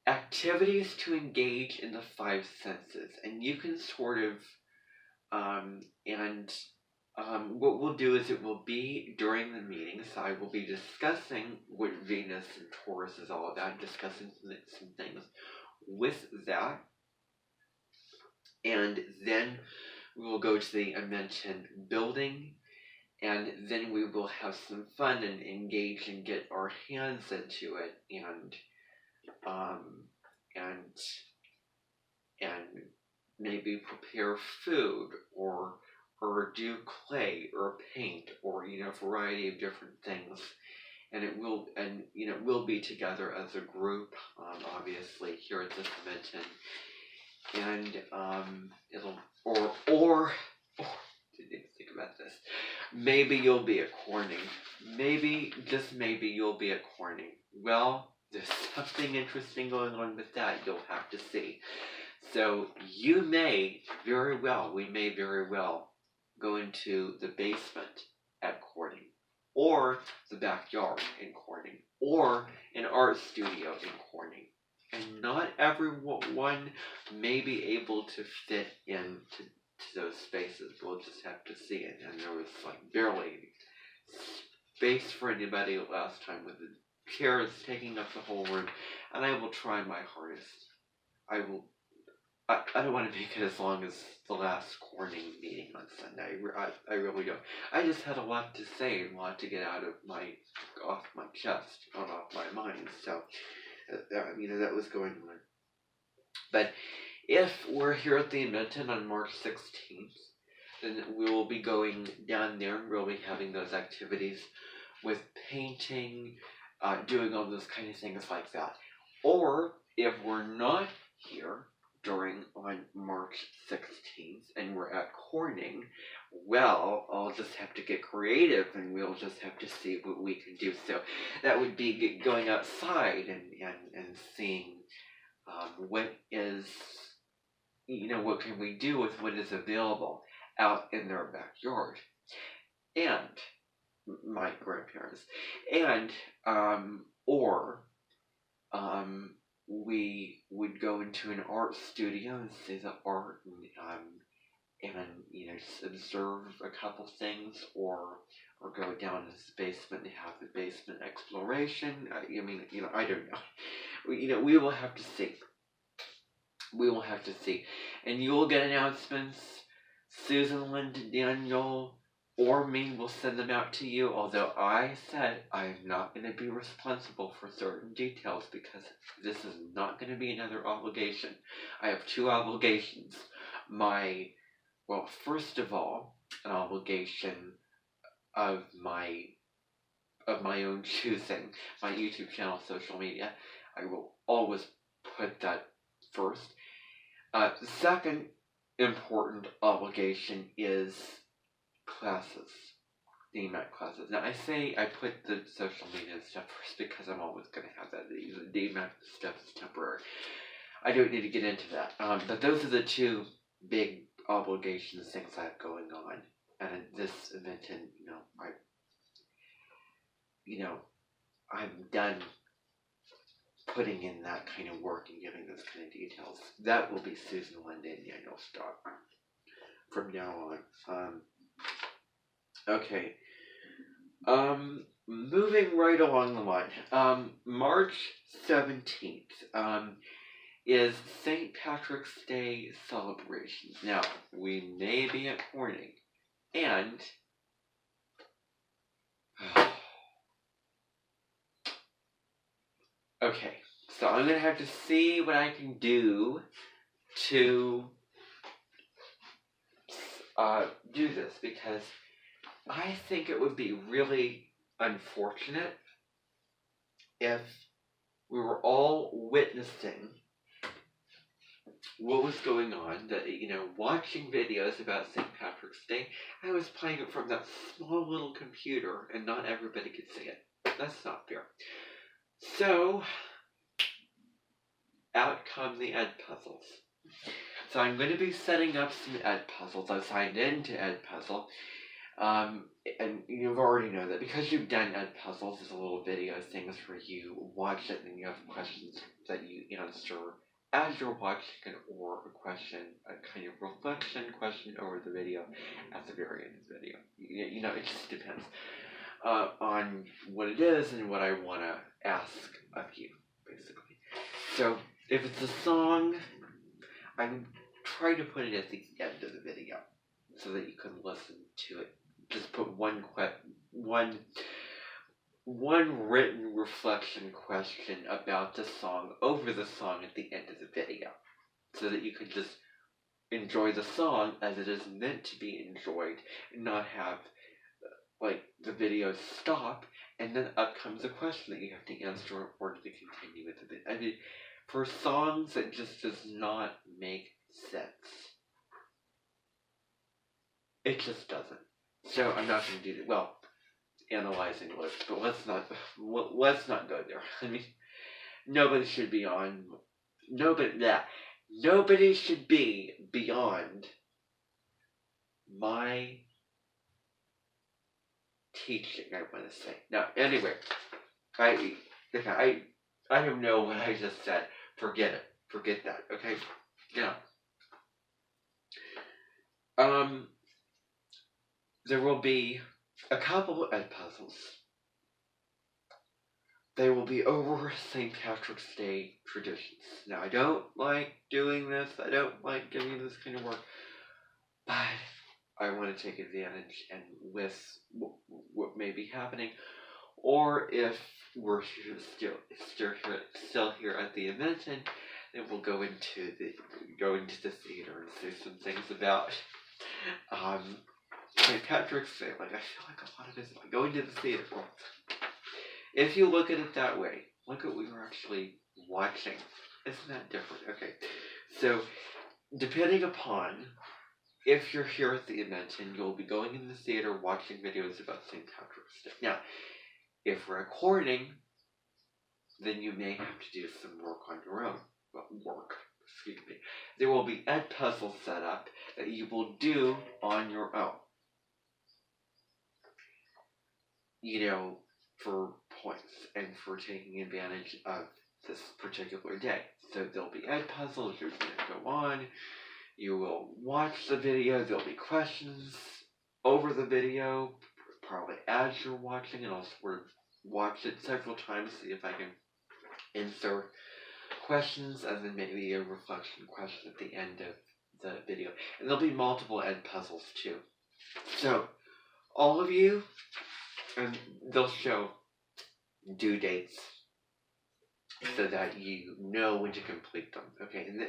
activities to engage in the five senses, and you can sort of what we'll do is it will be during the meeting, so I will be discussing what Venus and Taurus is all about, discussing some things with that, and then we will go to the mentioned building, and then we will have some fun and engage and get our hands into it, and maybe prepare food or do clay or paint or a variety of different things, and it will be together as a group, obviously here at this convention, and it'll or didn't even think about this. Maybe you'll be at Corning. Maybe, just maybe, you'll be at Corning. Well, there's something interesting going on with that. You'll have to see. So we may very well go into the basement at Corning, or the backyard in Corning, or an art studio in Corning. And not everyone may be able to fit into those spaces. We'll just have to see it. And there was barely space for anybody last time, with the chairs taking up the whole room. And I will try my hardest. I don't want to make it as long as the last Corning meeting on Sunday. I really don't. I just had a lot to say and a lot to get off my chest, not off my mind. So, that was going on. But if we're here at the Invention on March 16th, then we will be going down there and we'll be having those activities with painting, doing all those kind of things like that. Or if we're not here on March 16th and we're at Corning, well, I'll just have to get creative and we'll just have to see what we can do. So that would be going outside and seeing what is, what can we do with what is available out in their backyard, and my grandparents, and we would go into an art studio and see the art and just observe a couple things, or go down to the basement and have the basement exploration. I don't know. We will have to see. We will have to see. And you will get announcements. Susan, Linda, Daniel, or me will send them out to you, although I said I'm not going to be responsible for certain details because this is not going to be another obligation. I have two obligations. First of all, an obligation of my own choosing, my YouTube channel, social media. I will always put that first. The second important obligation is classes, the EMAT classes. Now, I say I put the social media stuff first because I'm always going to have that. The EMAT stuff is temporary. I don't need to get into that. But those are the two big obligations, things I have going on. And this event, I'm done putting in that kind of work and giving those kind of details. That will be Susan, Linda, and Daniel Stock from now on. Okay. Moving right along the line. March 17th is St. Patrick's Day celebrations. Now, we may be at Corning, and okay, so I'm going to have to see what I can do to do this, because I think it would be really unfortunate if we were all witnessing what was going on, that, watching videos about St. Patrick's Day. I was playing it from that small little computer, and not everybody could see it. That's not fair. So, out come the Edpuzzles. So I'm going to be setting up some Edpuzzles. I've signed into Edpuzzle. And you've already know that because you've done Edpuzzles, there's a little video things where you watch it and you have questions that you answer as you're watching it, or a question, a kind of reflection question over the video at the very end of the video. You know, it just depends on what it is and what I want to ask of you, basically. So if it's a song, I try to put it at the end of the video so that you can listen to it. Just put one written reflection question about the song over the song at the end of the video, so that you can just enjoy the song as it is meant to be enjoyed, and not have like the video stop and then up comes a question that you have to answer in order to continue with the video. I mean, for songs, that just does not make sense. It just doesn't. So I'm not going to do that. Well, analyzing lists, but let's not go there. I mean, nobody should be beyond my teaching, I want to say. Now, anyway, I don't know what I just said. Forget it. Forget that. Okay. Now, there will be a couple of puzzles. They will be over St. Patrick's Day traditions. Now, I don't like doing this. I don't like giving this kind of work, but I want to take advantage and with what may be happening, or if we're still here at the Edmonton, then we'll go into the theater and say some things about St. Patrick's Day. Like, I feel like a lot of it is like going to the theater. If you look at it that way, look at what we were actually watching. Isn't that different? Okay, so depending upon if you're here at the Edmonton, you'll be going in the theater watching videos about St. Patrick's Day. Now, if we're recording, then you may have to do some work on your own. Excuse me. There will be Edpuzzles set up that you will do on your own. You know, for points and for taking advantage of this particular day. So there'll be Edpuzzles, you're going to go on, you will watch the video, there'll be questions over the video, probably as you're watching, and I'll sort of watch it several times, see if I can insert questions, and then maybe a reflection question at the end of the video. And there'll be multiple Edpuzzles too. So, all of you, and they'll show due dates so that you know when to complete them. Okay, and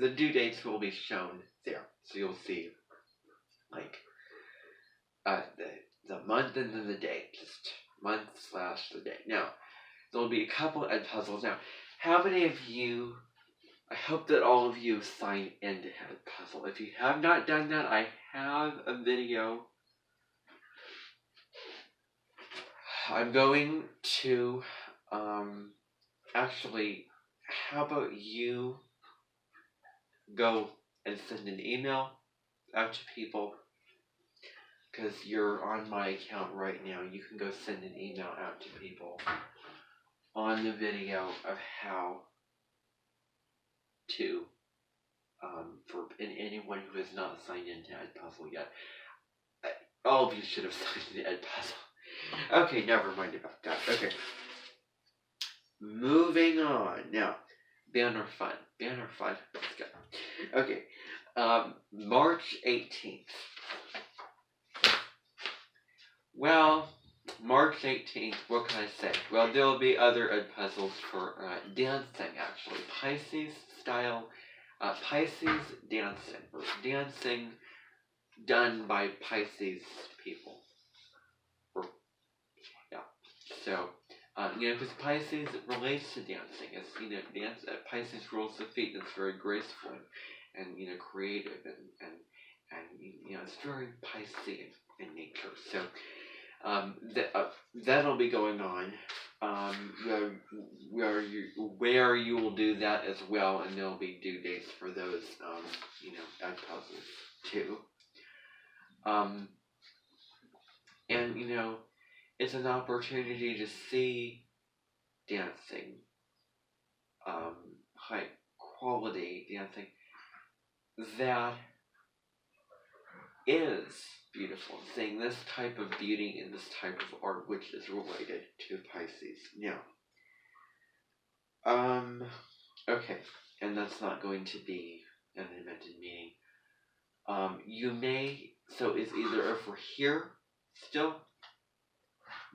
the due dates will be shown there. So you'll see, like, the month and then the day. Just month / the day. Now, there'll be a couple Edpuzzles. Now, how many of you, I hope that all of you sign in to Edpuzzle. If you have not done that, I have a video. I'm going to, actually, how about you go and send an email out to people, because you're on my account right now. You can go send an email out to people on the video of how to, and anyone who has not signed into Edpuzzle yet. All of you should have signed into Edpuzzle. Okay, never mind about that. Okay. Moving on. Now, Banner Fun. Banner Fun. Let's go. Okay. March 18th. Well, March 18th, what can I say? Well, there will be other Edpuzzles for dancing, actually. Pisces style, Pisces dancing. Or dancing done by Pisces people. Or, yeah. So, because Pisces relates to dancing. It's, Pisces rules the feet, and it's very graceful and creative and it's very Piscean in nature. So, that'll be going on. Where you will do that as well, and there'll be due dates for those, Edpuzzles too. And it's an opportunity to see dancing, quality dancing that is beautiful, seeing this type of beauty in this type of art which is related to Pisces. Now, okay, and that's not going to be an invented meaning. You may, so it's either if we're here still,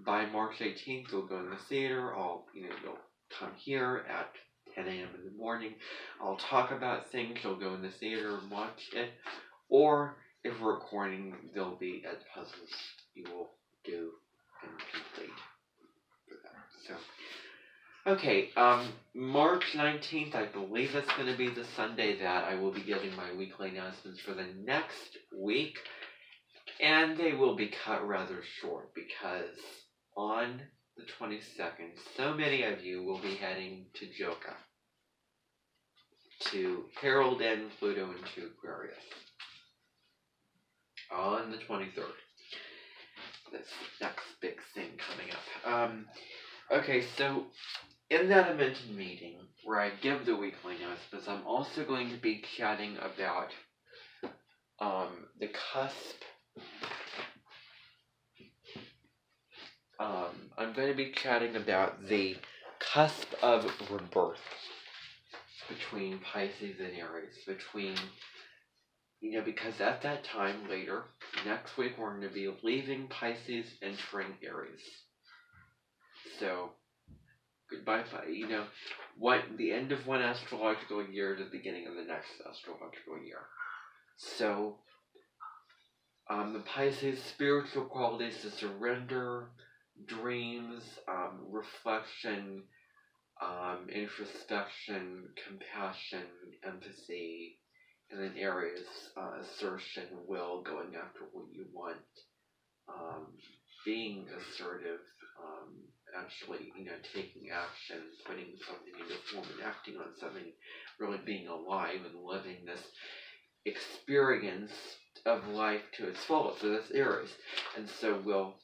by March 18th, you'll go in the theater, you'll come here at 10 a.m. in the morning, I'll talk about things, you'll go in the theater and watch it, or if we're recording, there'll be ed puzzles you will do and complete for that. So, okay, March 19th, I believe it's going to be the Sunday that I will be giving my weekly announcements for the next week, and they will be cut rather short because on the 22nd, so many of you will be heading to Joka, to Harold and Pluto into Aquarius on the 23rd. This next big thing coming up. Okay, so in that invented meeting where I give the weekly announcements, I'm also going to be chatting about the cusp. I'm going to be chatting about the cusp of rebirth between Pisces and Aries, because at that time later, next week, we're going to be leaving Pisces, entering Aries. So, goodbye, the end of one astrological year to the beginning of the next astrological year. So, the Pisces spiritual qualities, the surrender, dreams, reflection, introspection, compassion, empathy, and then Aries, assertion, will, going after what you want, being assertive, actually, taking action, putting something into form and acting on something, really being alive and living this experience of life to its fullest. So that's Aries. And so we'll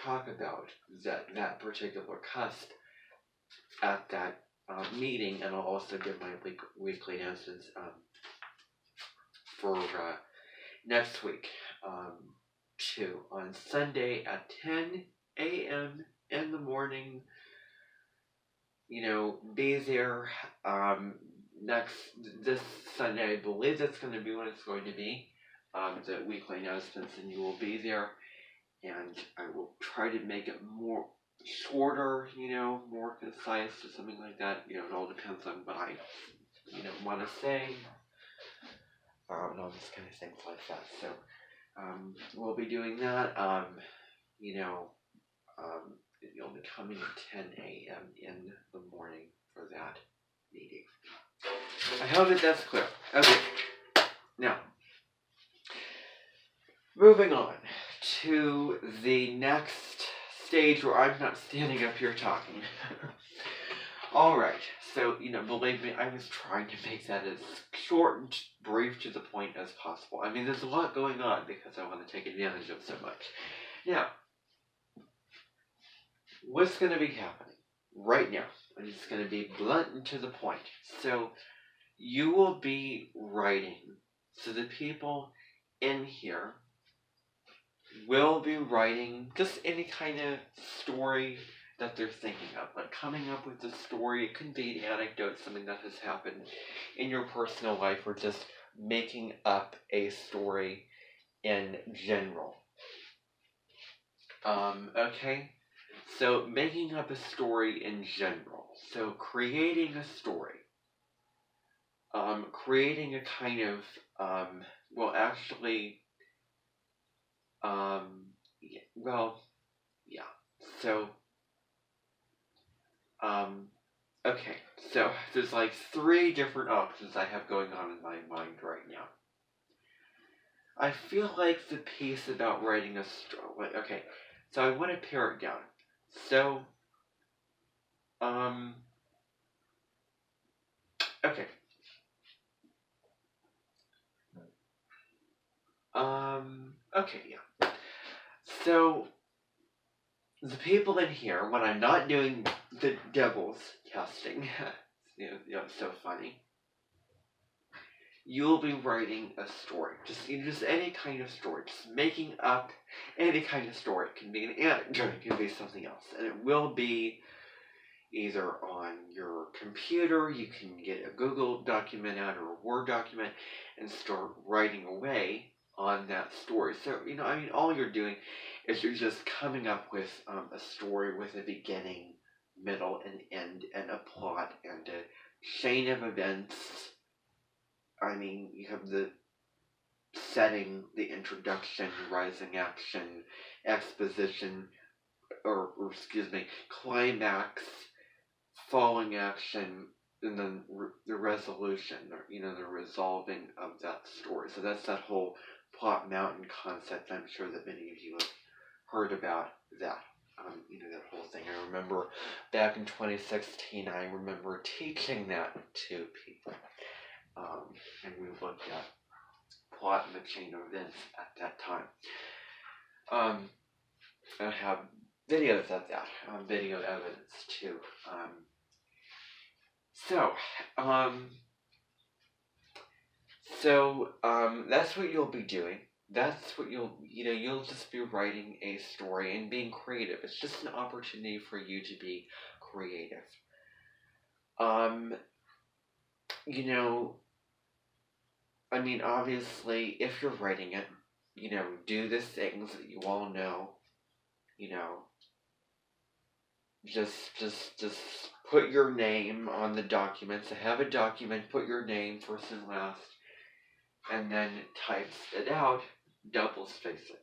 talk about that particular cusp at that meeting, and I'll also give my weekly announcements for next week too. On Sunday at 10 a.m. in the morning, be there. This Sunday, I believe that's going to be when it's going to be, the weekly announcements, and you will be there. And I will try to make it more shorter, more concise or something like that. It all depends on what I, want to say. And all this kind of things like that. So, we'll be doing that. You'll be coming at 10 a.m. in the morning for that meeting. I hope that's clear. Okay. Now, moving on to the next stage where I'm not standing up here talking. Alright, so, believe me, I was trying to make that as short and brief to the point as possible. I mean, there's a lot going on because I want to take advantage of so much. Now, what's going to be happening right now? I'm just going to be blunt and to the point. So, you will be writing. So the people in here will be writing just any kind of story that they're thinking of, like coming up with a story. It could be an anecdote, something that has happened in your personal life, or just making up a story in general. Okay, so making up a story in general. So creating a story. Creating a kind of, So, okay, so there's like 3 different options I have going on in my mind right now. I feel like the piece about writing a story, okay, so I want to pare it down. So, okay. Okay, yeah. So, the people in here, when I'm not doing the devil's casting, so funny. You'll be writing a story, just any kind of story, just making up any kind of story. It can be an anecdote, it can be something else, and it will be either on your computer. You can get a Google document out or a Word document and start writing away on that story. So all you're doing is you're just coming up with a story with a beginning, middle, and end, and a plot, and a chain of events. You have the setting, the introduction, rising action, exposition, or excuse me, climax, falling action, and then the resolution, or the resolving of that story. So that's that whole plot mountain concept. I'm sure that many of you have heard about that. That whole thing. I remember back in 2016, I remember teaching that to people. And we looked at plot and the chain of events at that time. I have videos of that, video evidence too. So that's what you'll be doing. That's what you'll just be writing a story and being creative. It's just an opportunity for you to be creative. Obviously, if you're writing it, do the things that you all know. Just put your name on the document. So have a document, put your name first and last, and then types it out, double space it.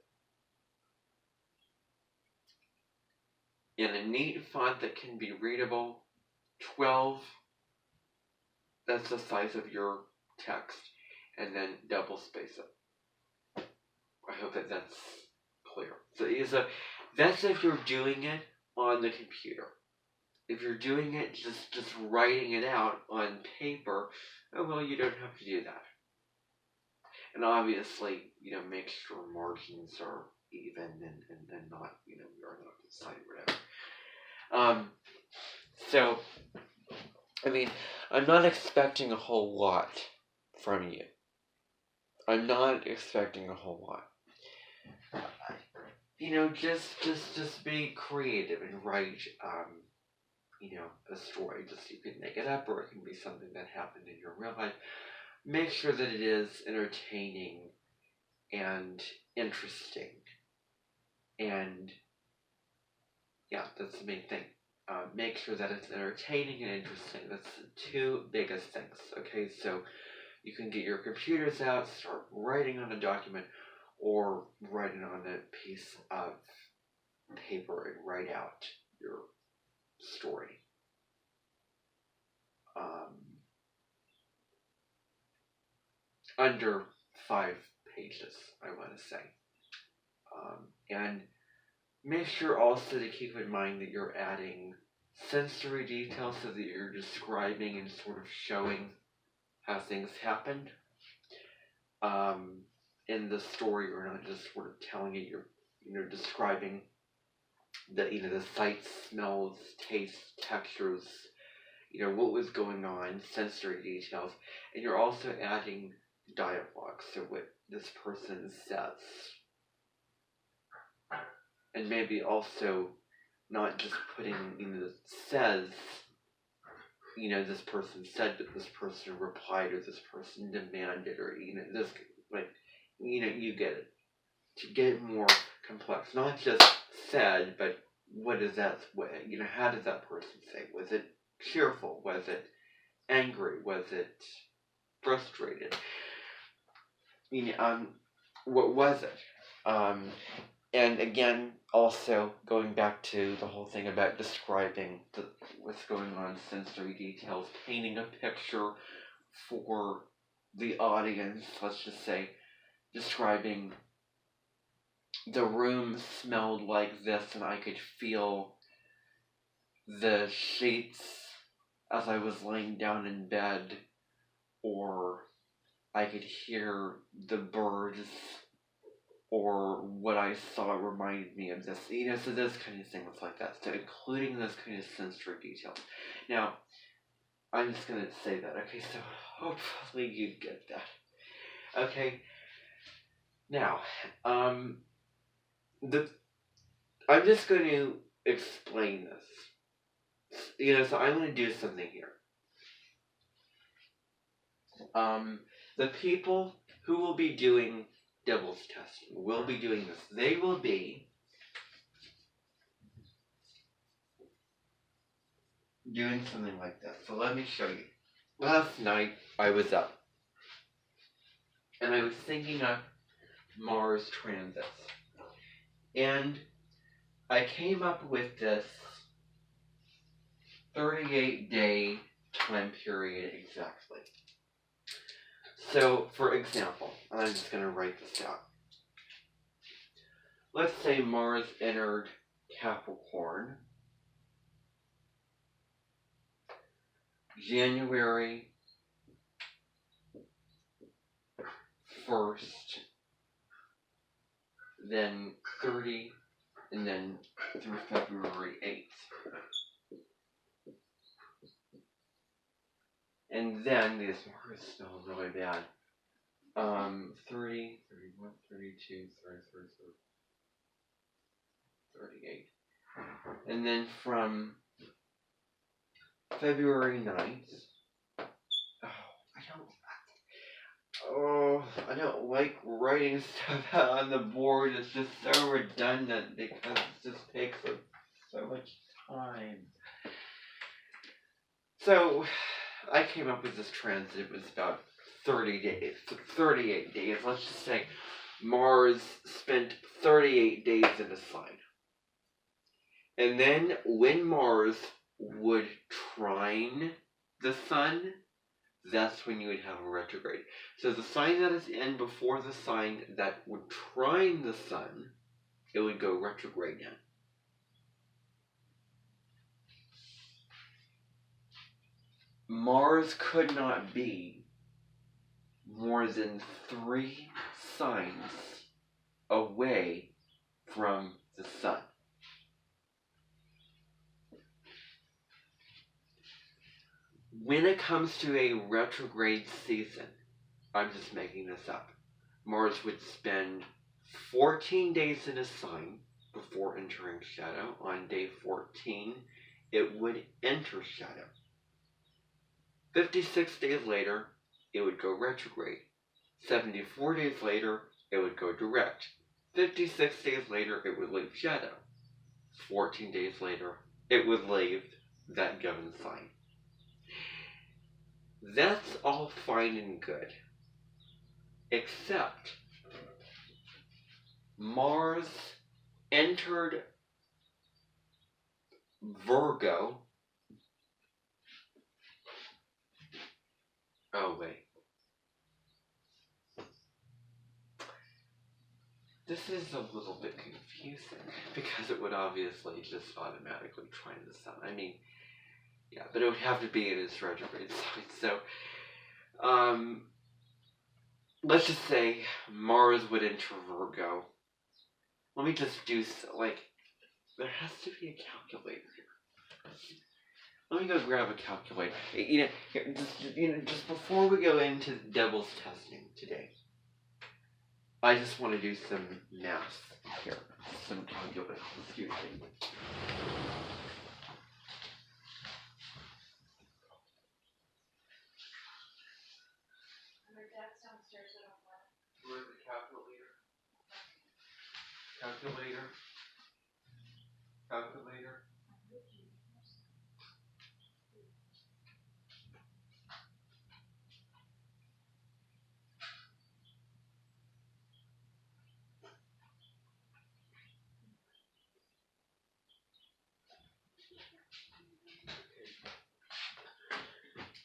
In a neat font that can be readable, 12, that's the size of your text, and then double space it. I hope that's clear. So that's if you're doing it on the computer. If you're doing it just writing it out on paper, you don't have to do that. And obviously, make sure margins are even and not, you're not side whatever. I'm not expecting a whole lot from you. I'm not expecting a whole lot. Just be creative and write, a story. You can make it up, or it can be something that happened in your real life. Make sure that it is entertaining and interesting. And that's the main thing. Make sure that it's entertaining and interesting. That's the two biggest things. Okay, so you can get your computers out, start writing on a document, or writing on a piece of paper and write out your story. Under 5 pages, I want to say. And make sure also to keep in mind that you're adding sensory details, so that you're describing and sort of showing how things happened. In the story, you're not just sort of telling it, you're describing the sights, smells, tastes, textures, what was going on, sensory details, and you're also adding dialogue, so what this person says. And maybe also not just putting, says, this person said, but this person replied, or this person demanded, or, this, you get it. To get it more complex. Not just said, but what is that, how did that person say? Was it cheerful? Was it angry? Was it frustrated? What was it? And again, also going back to the whole thing about describing what's going on, sensory details, painting a picture for the audience, let's just say, describing the room smelled like this, and I could feel the sheets as I was laying down in bed, or I could hear the birds, or what I saw reminded me of this, so those kind of things like that. So including those kind of sensory details. Now, I'm just gonna say that. Okay, so hopefully you get that. Okay. Now, I'm just going to explain this. So I'm going to do something here. The people who will be doing devil's testing will be doing this. They will be doing something like this. So let me show you. Last night I was up and I was thinking of Mars transits. And I came up with this 38-day time period exactly. So, for example, I'm just going to write this down. Let's say Mars entered Capricorn January 1st, then 30, and then through February 8th. And then, this Mars smells really bad. 30, 31, 32, 33, 38. And then from February 9th, I don't like writing stuff out on the board. It's just so redundant because it just takes up so much time. So I came up with this transit. It was about 38 days. Let's just say Mars spent 38 days in a sign. And then when Mars would trine the sun, that's when you would have a retrograde. So the sign that is in before the sign that would trine the sun, it would go retrograde in. Mars could not be more than 3 signs away from the sun. When it comes to a retrograde season, I'm just making this up, Mars would spend 14 days in a sign before entering shadow. On day 14, it would enter shadow. 56 days later, it would go retrograde. 74 days later, it would go direct. 56 days later, it would leave shadow. 14 days later, it would leave that given sign. That's all fine and good. Except Mars entered Virgo. Oh, wait. This is a little bit confusing because it would obviously just automatically trine the sun. I mean, yeah, but it would have to be in its retrograde sign. So, let's just say Mars would enter Virgo. Let me just do, there has to be a calculator here. Let me go grab a calculator. Just before we go into devil's testing today, I just want to do some math here. Some calculation. Excuse me. Where's the calculator? Calculator.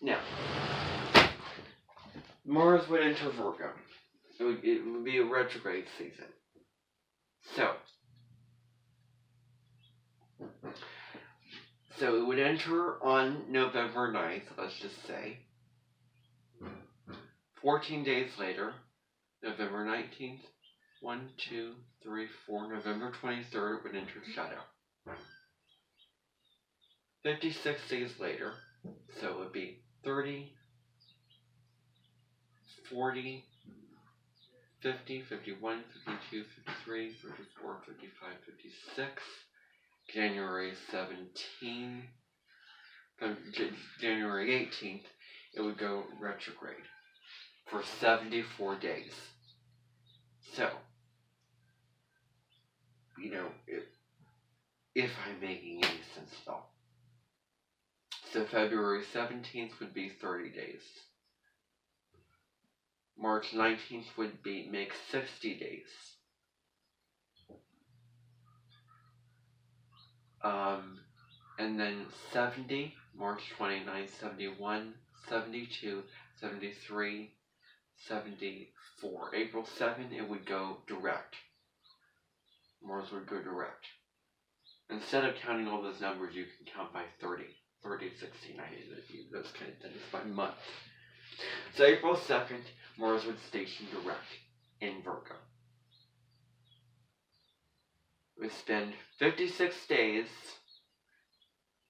Now, Mars would enter Virgo. It would be a retrograde season. So it would enter on November 9th, let's just say. 14 days later, November 19th, 1, 2, 3, 4, November 23rd, it would enter shadow. 56 days later, So it would be 30, 40, 50, 51, 52, 53, 54, 55, 56. January 17, from January 18th, it would go retrograde for 74 days. So, you know, if I'm making any sense at all. So February 17th would be 30 days. March 19th would make 60 days. And then 70, March 29th, 71, 72, 73, 74. April 2nd, it would go direct. Mars would go direct. Instead of counting all those numbers, you can count by 30, 60, 90, those kind of things by month. So April 2nd, Mars would station direct in Virgo. It would spend 56 days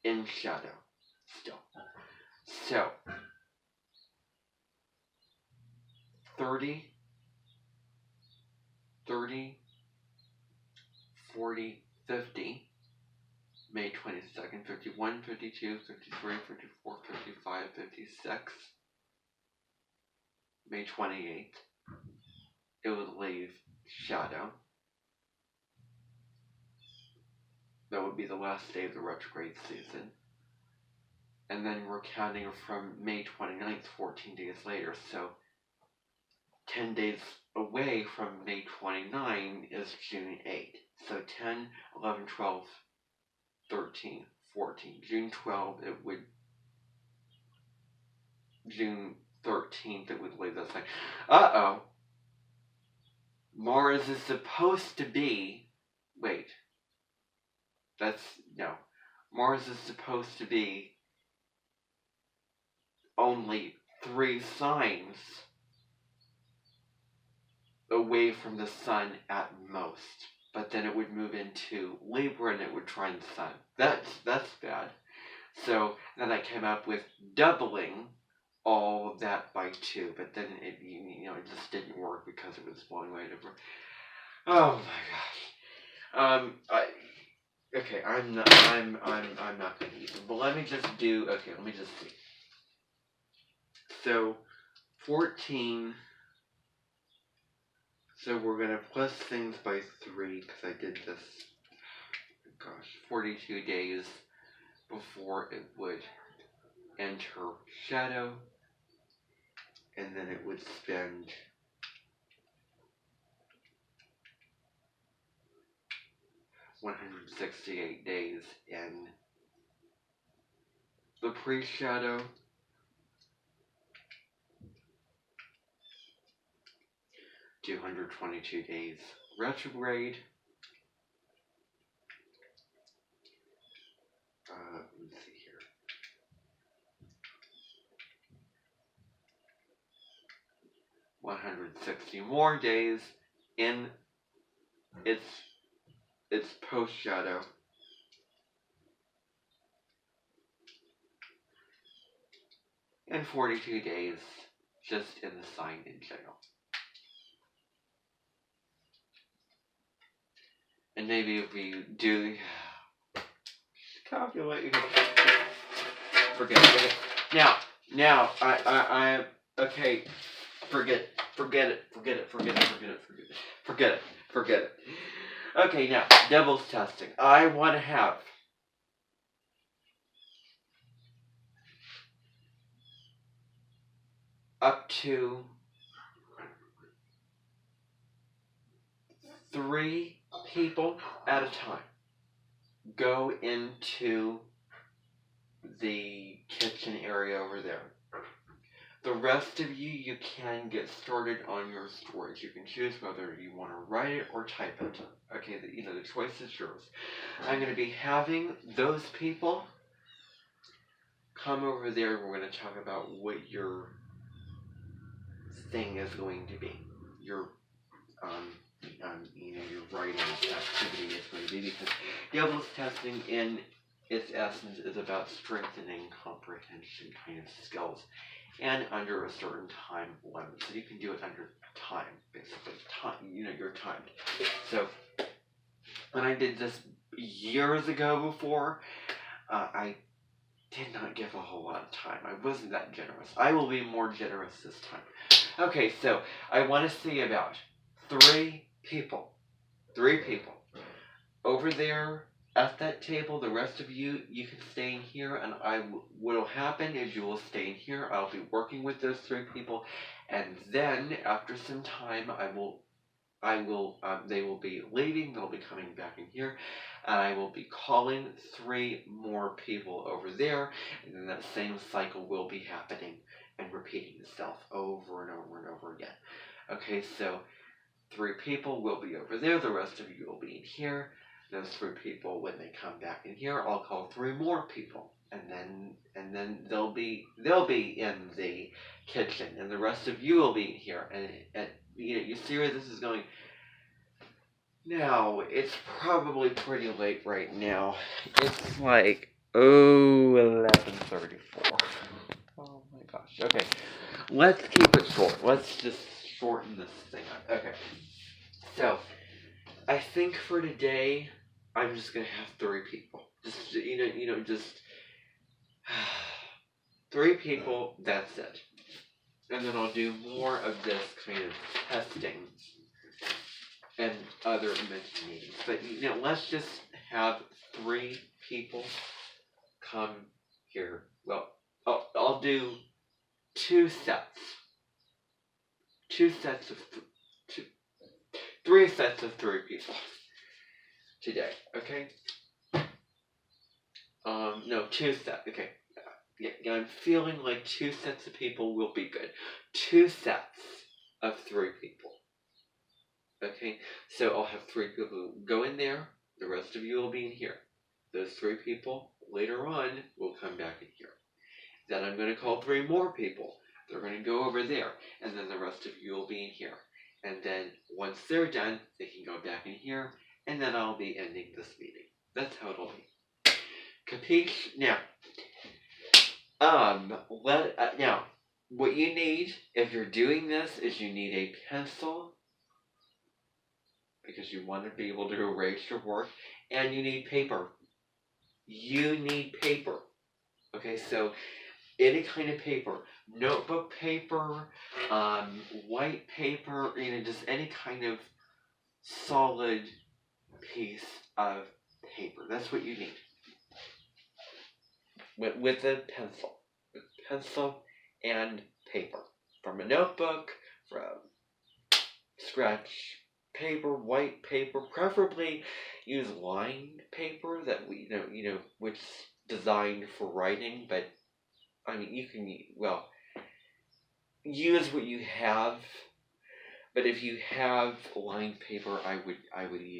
in shadow still. So 30, 40, 50, May 22nd, 51, 52, 53, 54, 55, 56, May 28th, it would leave shadow. That would be the last day of the retrograde season. And then we're counting from May 29th, 14 days later. So 10 days away from May 29 is June 8th. So 10, 11, 12, 13, 14. June 12th, June 13th, it would leave this like, Mars is supposed to be, Mars is supposed to be only 3 signs away from the sun at most. But then it would move into Libra and it would trine the sun. That's bad. So then I came up with doubling all of that by 2, but then it just didn't work because it was blowing away over. Oh my gosh. Okay, I'm not gonna use them, but let me just see. So 14. So we're gonna plus things by 3 because I did this. 42 days before it would enter shadow, and then it would spend 168 days in the pre-shadow, 222 days retrograde. Let's see here. $160 more days in its post-shadow. And 42 days just in the sign in general. And maybe if we do calculate, forget it. Now, I okay. Forget it. Okay, now devil's testing. I want to have up to 3 people at a time go into the kitchen area over there. The rest of you can get started on your storage. You can choose whether you want to write it or type it. Okay, the choice is yours. I'm going to be having those people come over there. We're going to talk about what your thing is going to be. Your your writing activity is going to be, because devil's testing in its essence is about strengthening comprehension kind of skills, and under a certain time limit. So you can do it under time, basically. Time, you're timed. So when I did this years ago before, I did not give a whole lot of time. I wasn't that generous. I will be more generous this time. Okay, so I want to see about 3 people. 3 people. Over there at that table, the rest of you, you can stay in here, and what will happen is you will stay in here. I'll be working with those 3 people, and then after some time, they will be leaving, they'll be coming back in here, and I will be calling 3 more people over there, and then that same cycle will be happening and repeating itself over and over and over again. Okay, so 3 people will be over there, the rest of you will be in here. Those 3 people, when they come back in here, I'll call 3 more people, and then they'll be in the kitchen, and the rest of you will be in here, and you see where this is going. Now, it's probably pretty late right now. It's like 11:34. Oh my gosh. Okay, let's keep it short. Let's just shorten this thing up. Okay, so I think for today, I'm just gonna have 3 people. Just just 3 people. That's it. And then I'll do more of this kind of testing and other meetings. But let's just have 3 people come here. Well, I'll do 2 sets. 2 sets of 3 sets of 3 people today. Okay. No, 2 sets. Okay. Yeah, I'm feeling like 2 sets of people will be good. 2 sets of 3 people. Okay, so I'll have 3 people go in there. The rest of you will be in here. Those 3 people later on will come back in here. Then I'm going to call 3 more people. They're going to go over there, and then the rest of you will be in here. And then once they're done, they can go back in here, and then I'll be ending this meeting. That's how it'll be. Capiche? Now, now, what you need if you're doing this is you need a pencil, because you want to be able to erase your work, and you need paper. You need paper. Okay, so any kind of paper, notebook paper, white paper, just any kind of solid piece of paper. That's what you need. With a pencil. Pencil and paper. From a notebook, from scratch paper, white paper, preferably use lined paper that which is designed for writing, but I mean you can use what you have, but if you have lined paper, I would use